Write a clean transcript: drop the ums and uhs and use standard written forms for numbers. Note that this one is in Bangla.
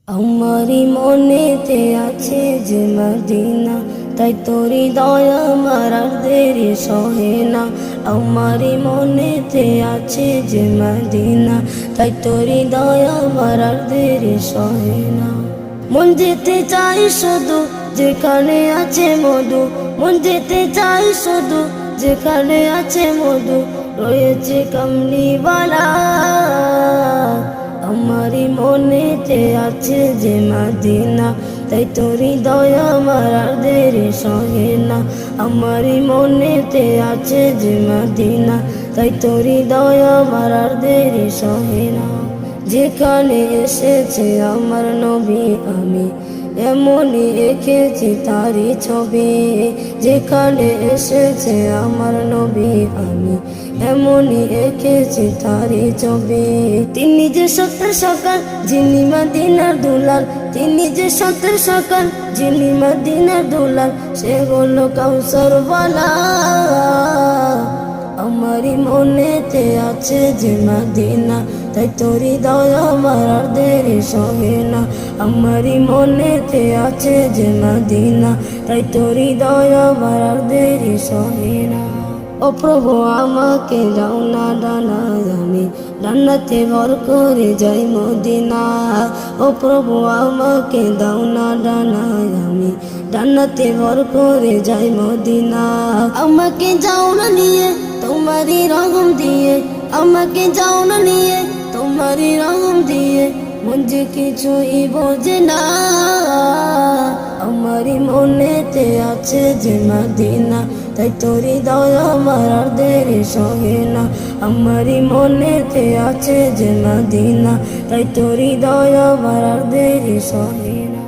আমারি মনেতে আছে যে মদিনা, তাই তোরি দয়া আমার আর দেরি সহে না। আমারি মনেতে আছে যে মদিনা, তাই তোরি দয়া আমার আর দেরি সহে না। মন যেতে চাই শুধু যেখানে আছে মধু, মন যেতে চাই শুধু যেখানে আছে মধু, রয়েছে কামলিওয়ালা। আমারি মনেতে আছে যে মদিনা, তাই তোরি দয়া আমার আর দেরি সহে না। আমারি মনেতে আছে যে মদিনা, তাই তোরি দয়া আমার আর দেরি সহে না। যেখানে এসেছে আমার নবী আমি এমনই এঁকেছি তারি ছবি। যেখানে এসেছে আমার নবী আমি এমনই এঁকেছি তারি ছবি। তিনি যে সত্যের সকাল যিনি মদিনার দুলাল, তিনি যে সত্যের সকাল যিনি মদিনার দুলাল, সে হলো কাউসারওয়ালা। আমারি মনেতে আছে যে মদিনা, তাই তোরি দয়া আমার আর দেরি সহে না। আমারি মনেতে আছে যে মদিনা, তাই তোরি দয়া আমার আর দেরি সহে না। ও প্রভু আমাকে দাও না ডানায়, আমি ডান্নাতে ভর করে যাই মদিনা। ও প্রভু আমাকে দাও না ডানায়, আমি ডান্নাতে ভর করে যাই মদিনা। আমাকে যাও না নিয়ে তোমারি রহম দিয়ে, আমাকে যাও না নিয়ে তোমারি রহম দিয়ে, মন যে কিছুই বোঝে না। আমারি মনেতে আছে যে মদিনা, তাই তোরি দয়া আমার আর দেরি সহে না। আমারি মনেতে আছে যে মদিনা, তাই তোরি দয়া আমার আর দেরি সহে না।